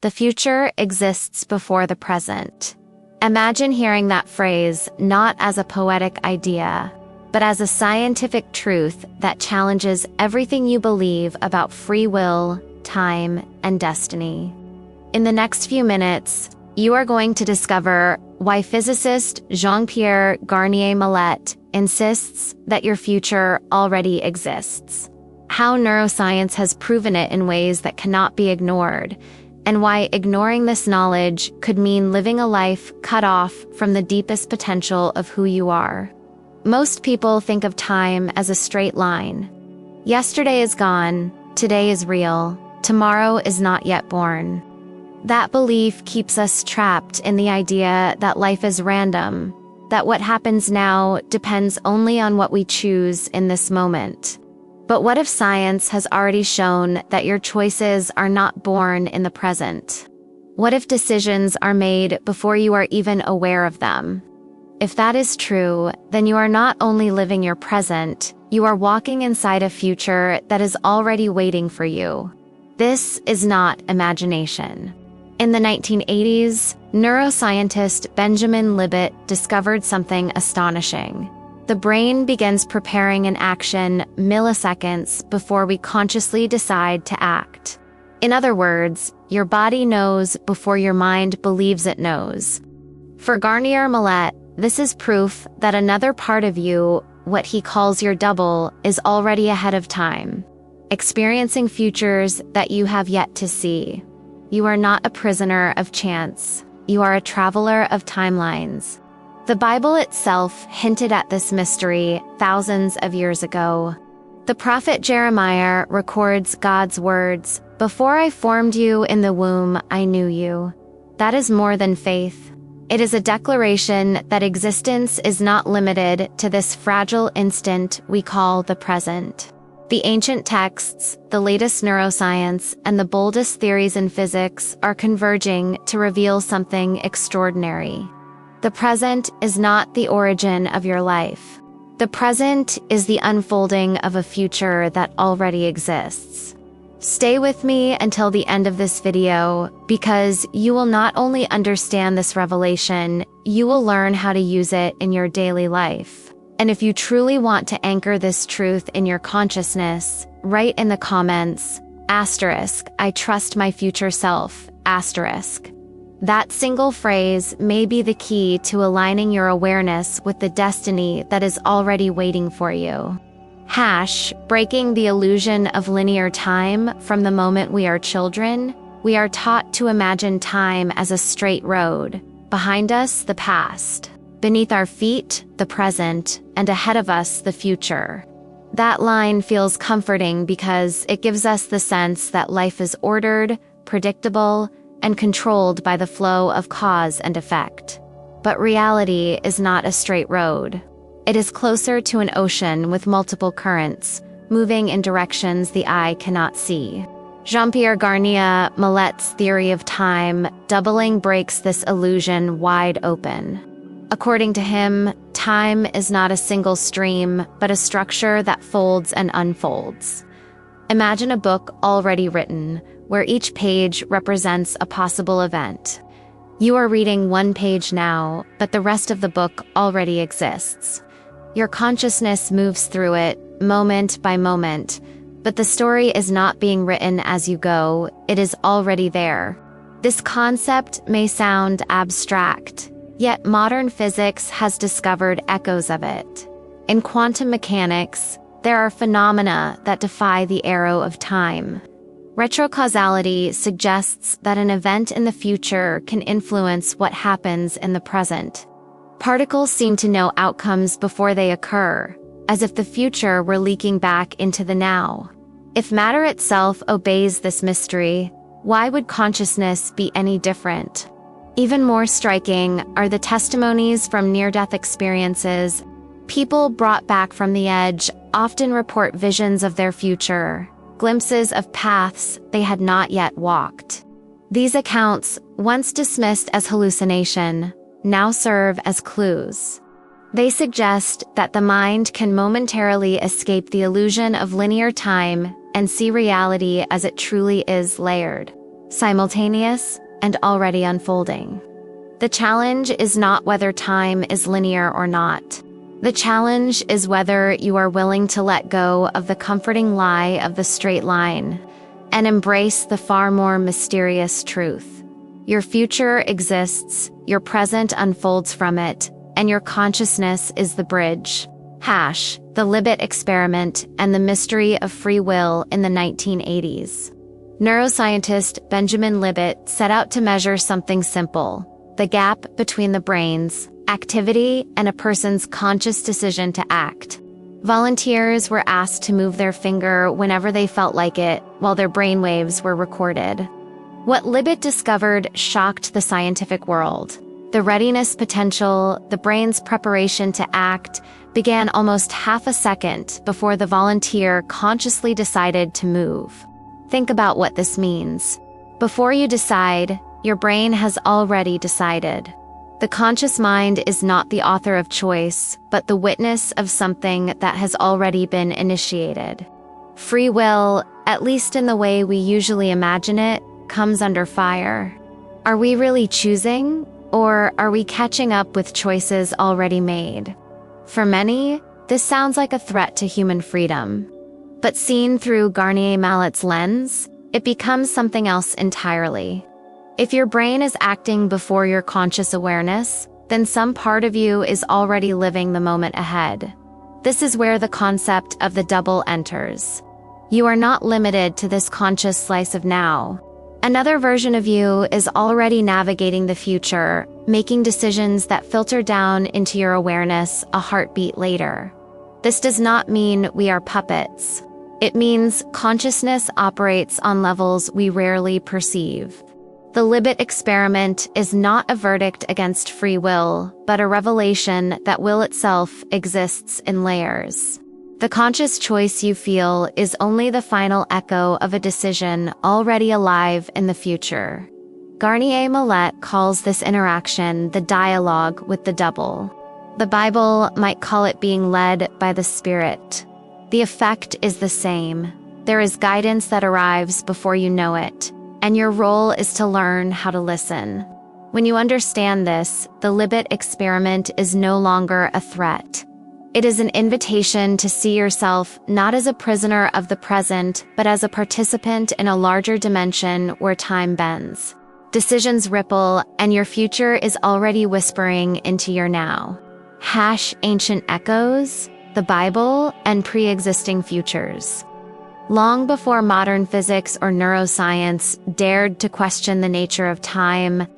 The future exists before the present. Imagine hearing that phrase not as a poetic idea, but as a scientific truth that challenges everything you believe about free will, time, and destiny. In the next few minutes, you are going to discover why physicist Jean-Pierre Garnier Malet insists that your future already exists, how neuroscience has proven it in ways that cannot be ignored, and why ignoring this knowledge could mean living a life cut off from the deepest potential of who you are. Most people think of time as a straight line. Yesterday is gone, today is real, tomorrow is not yet born. That belief keeps us trapped in the idea that life is random, that what happens now depends only on what we choose in this moment. But what if science has already shown that your choices are not born in the present? What if decisions are made before you are even aware of them? If that is true, then you are not only living your present, you are walking inside a future that is already waiting for you. This is not imagination. In the 1980s, neuroscientist Benjamin Libet discovered something astonishing. The brain begins preparing an action milliseconds before we consciously decide to act. In other words, your body knows before your mind believes it knows. For Garnier Malet, this is proof that another part of you, what he calls your double, is already ahead of time, experiencing futures that you have yet to see. You are not a prisoner of chance. You are a traveler of timelines. The Bible itself hinted at this mystery thousands of years ago. The prophet Jeremiah records God's words, "Before I formed you in the womb, I knew you." That is more than faith. It is a declaration that existence is not limited to this fragile instant we call the present. The ancient texts, the latest neuroscience, and the boldest theories in physics are converging to reveal something extraordinary. The present is not the origin of your life. The present is the unfolding of a future that already exists. Stay with me until the end of this video, because you will not only understand this revelation, you will learn how to use it in your daily life. And if you truly want to anchor this truth in your consciousness, write in the comments, "I trust my future self, *." That single phrase may be the key to aligning your awareness with the destiny that is already waiting for you. Breaking the illusion of linear time. From the moment we are children, we are taught to imagine time as a straight road. Behind us, the past. Beneath our feet, the present, and ahead of us, the future. That line feels comforting because it gives us the sense that life is ordered, predictable, and controlled by the flow of cause and effect. But reality is not a straight road. It is closer to an ocean with multiple currents, moving in directions the eye cannot see. Jean-Pierre Garnier Malet's theory of time doubling breaks this illusion wide open. According to him, time is not a single stream, but a structure that folds and unfolds. Imagine a book already written, where each page represents a possible event. You are reading one page now, but the rest of the book already exists. Your consciousness moves through it, moment by moment, but the story is not being written as you go, it is already there. This concept may sound abstract, yet modern physics has discovered echoes of it. In quantum mechanics, there are phenomena that defy the arrow of time. Retrocausality suggests that an event in the future can influence what happens in the present. Particles seem to know outcomes before they occur, as if the future were leaking back into the now. If matter itself obeys this mystery, why would consciousness be any different? Even more striking are the testimonies from near-death experiences. People brought back from the edge often report visions of their future, glimpses of paths they had not yet walked. These accounts, once dismissed as hallucination, now serve as clues. They suggest that the mind can momentarily escape the illusion of linear time and see reality as it truly is layered. simultaneous, and already unfolding. The challenge is not whether time is linear or not. The challenge is whether you are willing to let go of the comforting lie of the straight line and embrace the far more mysterious truth. Your future exists, your present unfolds from it, and your consciousness is the bridge. The Libet experiment and the mystery of free will in the 1980s. Neuroscientist Benjamin Libet set out to measure something simple: the gap between the brain's activity and a person's conscious decision to act. Volunteers were asked to move their finger whenever they felt like it, while their brainwaves were recorded. What Libet discovered shocked the scientific world. The readiness potential, the brain's preparation to act, began almost half a second before the volunteer consciously decided to move. Think about what this means. Before you decide, your brain has already decided. The conscious mind is not the author of choice, but the witness of something that has already been initiated. Free will, at least in the way we usually imagine it, comes under fire. Are we really choosing, or are we catching up with choices already made? For many, this sounds like a threat to human freedom. But seen through Garnier Malet's lens, it becomes something else entirely. If your brain is acting before your conscious awareness, then some part of you is already living the moment ahead. This is where the concept of the double enters. You are not limited to this conscious slice of now. Another version of you is already navigating the future, making decisions that filter down into your awareness a heartbeat later. This does not mean we are puppets. It means consciousness operates on levels we rarely perceive. The Libet experiment is not a verdict against free will, but a revelation that will itself exists in layers. The conscious choice you feel is only the final echo of a decision already alive in the future. Garnier Malet calls this interaction the dialogue with the double. The Bible might call it being led by the Spirit. The effect is the same. There is guidance that arrives before you know it, and your role is to learn how to listen. When you understand this, the Libet experiment is no longer a threat. It is an invitation to see yourself not as a prisoner of the present, but as a participant in a larger dimension where time bends. Decisions ripple, and your future is already whispering into your now. Ancient echoes, the Bible, and pre-existing futures. Long before modern physics or neuroscience dared to question the nature of time,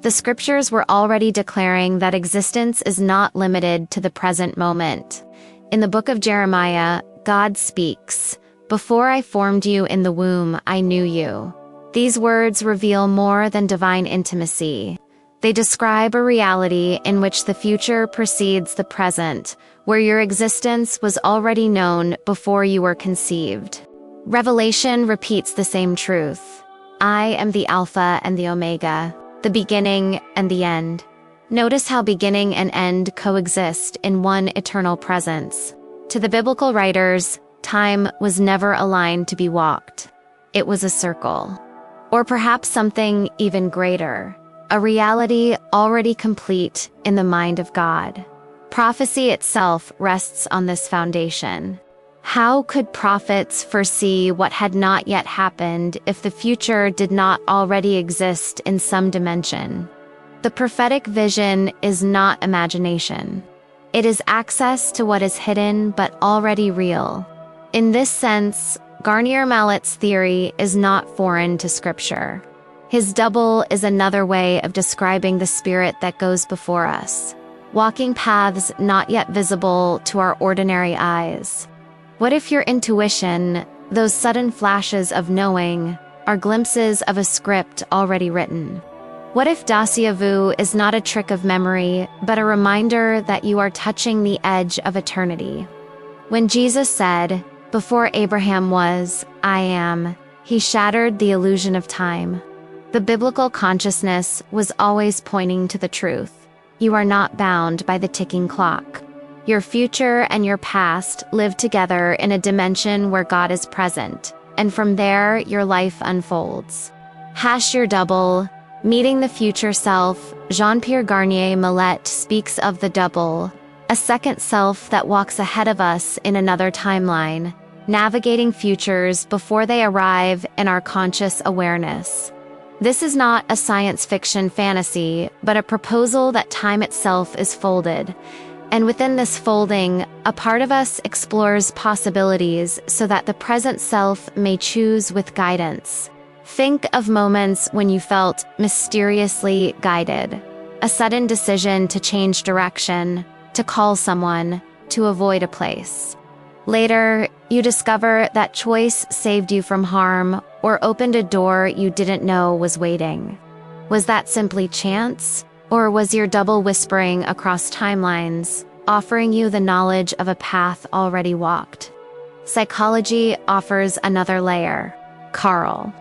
the scriptures were already declaring that existence is not limited to the present moment. In the book of Jeremiah, God speaks, "Before I formed you in the womb, I knew you." These words reveal more than divine intimacy. They describe a reality in which the future precedes the present, where your existence was already known before you were conceived. Revelation repeats the same truth. I am the Alpha and the Omega, the beginning and the end. Notice how beginning and end coexist in one eternal presence. To the biblical writers, time was never a line to be walked. It was a circle. Or perhaps something even greater, a reality already complete in the mind of God. Prophecy itself rests on this foundation. How could prophets foresee what had not yet happened if the future did not already exist in some dimension? The prophetic vision is not imagination. It is access to what is hidden but already real. In this sense, Garnier Malet's theory is not foreign to Scripture. His double is another way of describing the spirit that goes before us, walking paths not yet visible to our ordinary eyes. What if your intuition, those sudden flashes of knowing, are glimpses of a script already written? What if déjà vu is not a trick of memory, but a reminder that you are touching the edge of eternity? When Jesus said, "Before Abraham was, I am," he shattered the illusion of time. The biblical consciousness was always pointing to the truth. You are not bound by the ticking clock. Your future and your past live together in a dimension where God is present, and from there your life unfolds. Hash your double. Meeting the future self. Jean-Pierre Garnier Malet speaks of the double, a second self that walks ahead of us in another timeline, navigating futures before they arrive in our conscious awareness. This is not a science fiction fantasy, but a proposal that time itself is folded. And within this folding, a part of us explores possibilities so that the present self may choose with guidance. Think of moments when you felt mysteriously guided. A sudden decision to change direction, to call someone, to avoid a place. Later, you discover that choice saved you from harm or opened a door you didn't know was waiting. Was that simply chance? Or was your double whispering across timelines, offering you the knowledge of a path already walked? Psychology offers another layer. Carl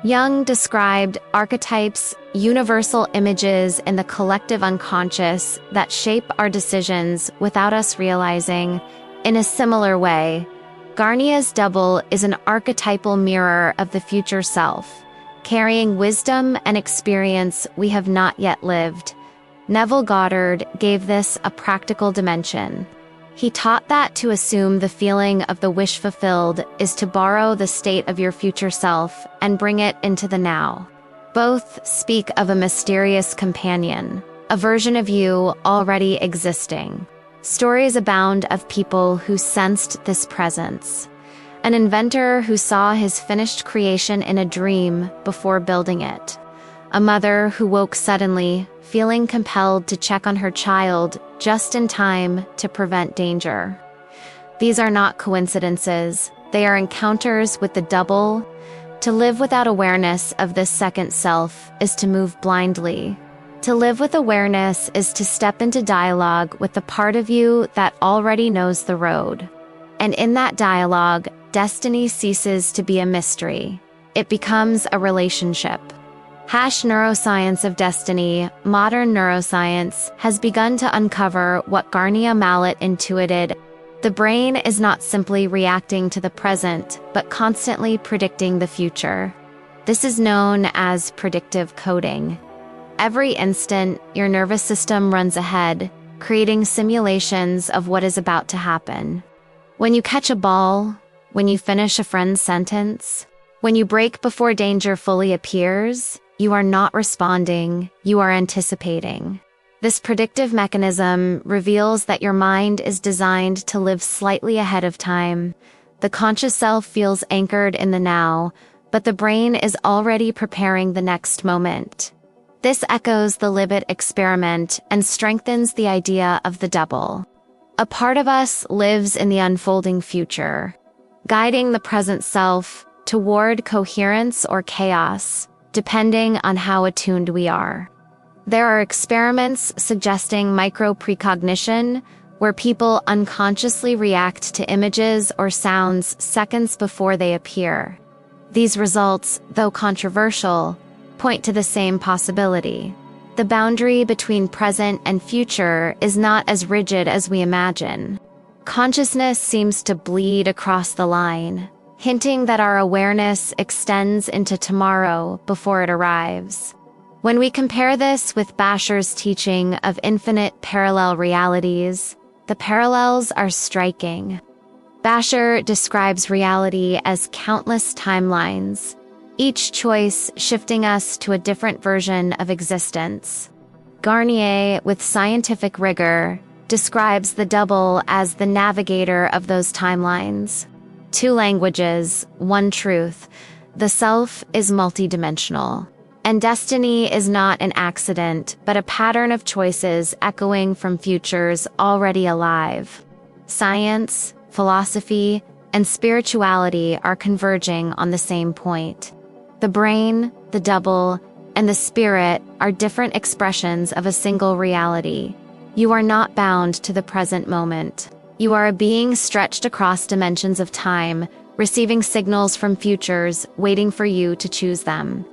Jung described archetypes, universal images in the collective unconscious that shape our decisions without us realizing. In a similar way, Garnier's double is an archetypal mirror of the future self, carrying wisdom and experience we have not yet lived. Neville Goddard gave this a practical dimension. He taught that to assume the feeling of the wish fulfilled is to borrow the state of your future self and bring it into the now. Both speak of a mysterious companion, a version of you already existing. Stories abound of people who sensed this presence. An inventor who saw his finished creation in a dream before building it. A mother who woke suddenly, feeling compelled to check on her child just in time to prevent danger. These are not coincidences. They are encounters with the double. To live without awareness of this second self is to move blindly. To live with awareness is to step into dialogue with the part of you that already knows the road. And in that dialogue, destiny ceases to be a mystery. It becomes a relationship. Neuroscience of destiny. Modern neuroscience has begun to uncover what Garnier Malet intuited. The brain is not simply reacting to the present, but constantly predicting the future. This is known as predictive coding. Every instant, your nervous system runs ahead, creating simulations of what is about to happen. When you catch a ball, when you finish a friend's sentence, when you brake before danger fully appears, you are not responding, you are anticipating. This predictive mechanism reveals that your mind is designed to live slightly ahead of time. The conscious self feels anchored in the now, but the brain is already preparing the next moment. This echoes the Libet experiment and strengthens the idea of the double. A part of us lives in the unfolding future, guiding the present self toward coherence or chaos, depending on how attuned we are. There are experiments suggesting micro-precognition, where people unconsciously react to images or sounds seconds before they appear. These results, though controversial, point to the same possibility. The boundary between present and future is not as rigid as we imagine. Consciousness seems to bleed across the line, hinting that our awareness extends into tomorrow before it arrives. When we compare this with Basher's teaching of infinite parallel realities, the parallels are striking. Basher describes reality as countless timelines, each choice shifting us to a different version of existence. Garnier, with scientific rigor, describes the double as the navigator of those timelines. Two languages, one truth. The self is multidimensional. And destiny is not an accident, but a pattern of choices echoing from futures already alive. Science, philosophy, and spirituality are converging on the same point. The brain, the double, and the spirit are different expressions of a single reality. You are not bound to the present moment. You are a being stretched across dimensions of time, receiving signals from futures, waiting for you to choose them.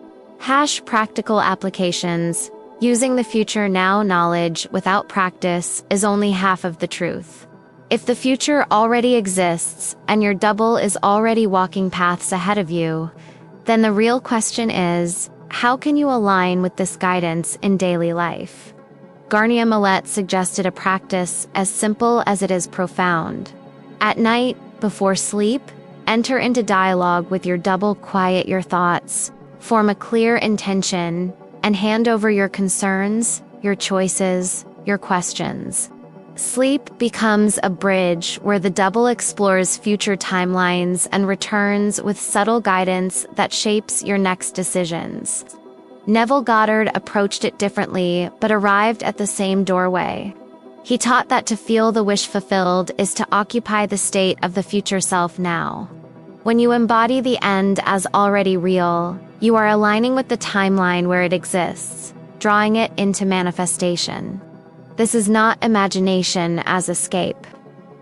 Practical applications. Using the future now knowledge without practice is only half of the truth. If the future already exists and your double is already walking paths ahead of you, then the real question is, how can you align with this guidance in daily life? Garnier Malet suggested a practice as simple as it is profound. At night, before sleep, enter into dialogue with your double, quiet your thoughts, form a clear intention, and hand over your concerns, your choices, your questions. Sleep becomes a bridge where the double explores future timelines and returns with subtle guidance that shapes your next decisions. Neville Goddard approached it differently, but arrived at the same doorway. He taught that to feel the wish fulfilled is to occupy the state of the future self now. When you embody the end as already real, you are aligning with the timeline where it exists, drawing it into manifestation. This is not imagination as escape.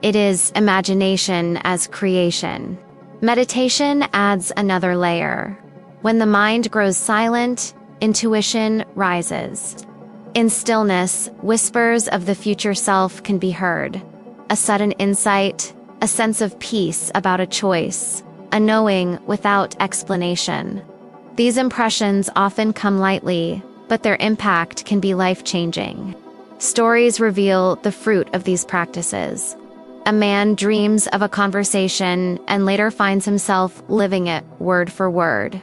It is imagination as creation. Meditation adds another layer. When the mind grows silent, intuition rises. In stillness, whispers of the future self can be heard. A sudden insight, a sense of peace about a choice, a knowing without explanation. These impressions often come lightly, but their impact can be life-changing. Stories reveal the fruit of these practices. A man dreams of a conversation and later finds himself living it word for word.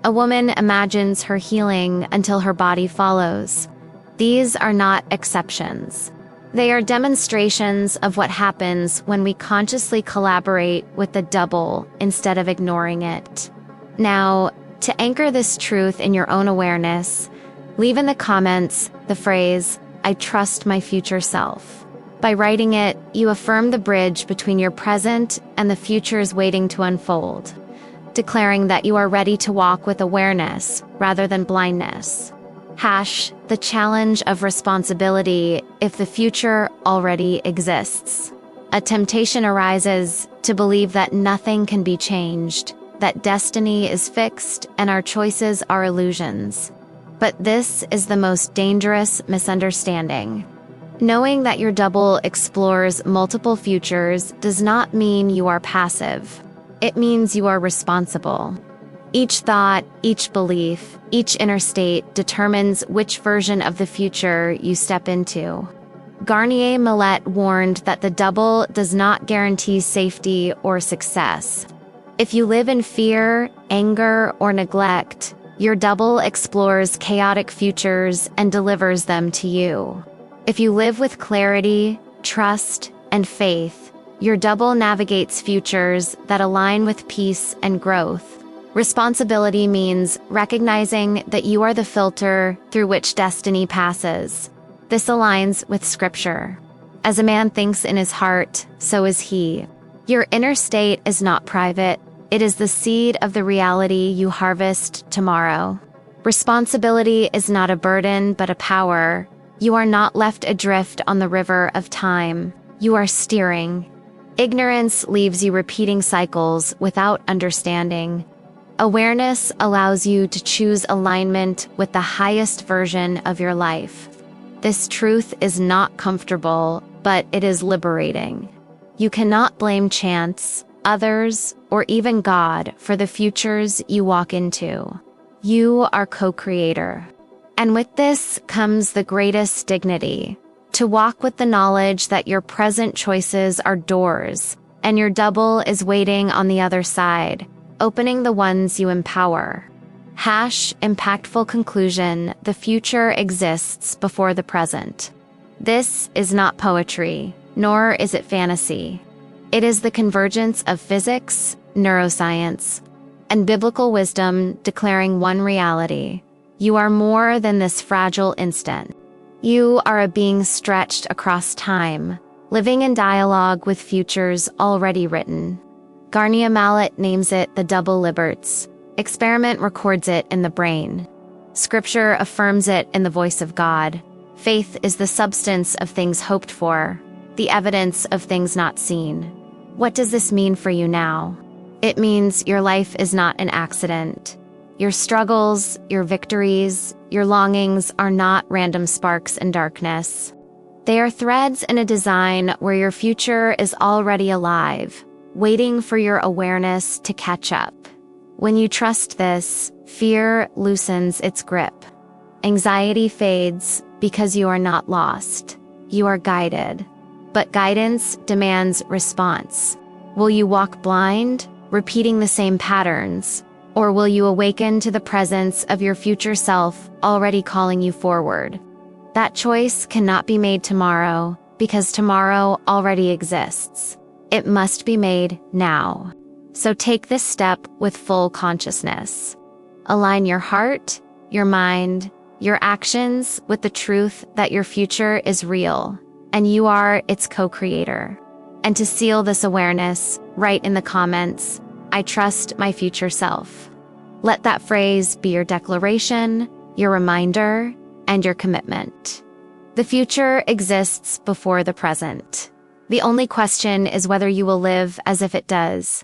A woman imagines her healing until her body follows. These are not exceptions. They are demonstrations of what happens when we consciously collaborate with the double instead of ignoring it. Now, to anchor this truth in your own awareness, leave in the comments the phrase, "I trust my future self." By writing it, you affirm the bridge between your present and the futures waiting to unfold, declaring that you are ready to walk with awareness rather than blindness. The challenge of responsibility if the future already exists. A temptation arises to believe that nothing can be changed, that destiny is fixed and our choices are illusions. But this is the most dangerous misunderstanding. Knowing that your double explores multiple futures does not mean you are passive. It means you are responsible. Each thought, each belief, each inner state determines which version of the future you step into. Garnier Malet warned that the double does not guarantee safety or success. If you live in fear, anger, or neglect, your double explores chaotic futures and delivers them to you. If you live with clarity, trust, and faith, your double navigates futures that align with peace and growth. Responsibility means recognizing that you are the filter through which destiny passes. This aligns with Scripture. As a man thinks in his heart, so is he. Your inner state is not private. It is the seed of the reality you harvest tomorrow. Responsibility is not a burden, but a power. You are not left adrift on the river of time. You are steering. Ignorance leaves you repeating cycles without understanding. Awareness allows you to choose alignment with the highest version of your life. This truth is not comfortable, but it is liberating. You cannot blame chance, others, or even God for the futures you walk into. You are co-creator. And with this comes the greatest dignity, to walk with the knowledge that your present choices are doors, and your double is waiting on the other side, opening the ones you empower. Impactful conclusion: the future exists before the present. This is not poetry, nor is it fantasy. It is the convergence of physics, neuroscience, and biblical wisdom declaring one reality. You are more than this fragile instant. You are a being stretched across time, living in dialogue with futures already written. Garnier Malet names it the double liberts. Experiment records it in the brain. Scripture affirms it in the voice of God. Faith is the substance of things hoped for, the evidence of things not seen. What does this mean for you now? It means your life is not an accident. Your struggles, your victories, your longings are not random sparks in darkness. They are threads in a design where your future is already alive, waiting for your awareness to catch up. When you trust this, fear loosens its grip. Anxiety fades because you are not lost. You are guided. But guidance demands response. Will you walk blind, repeating the same patterns? Or will you awaken to the presence of your future self already calling you forward? That choice cannot be made tomorrow, because tomorrow already exists. It must be made now. So take this step with full consciousness. Align your heart, your mind, your actions with the truth that your future is real, and you are its co-creator. And to seal this awareness, write in the comments, "I trust my future self." Let that phrase be your declaration, your reminder, and your commitment. The future exists before the present. The only question is whether you will live as if it does,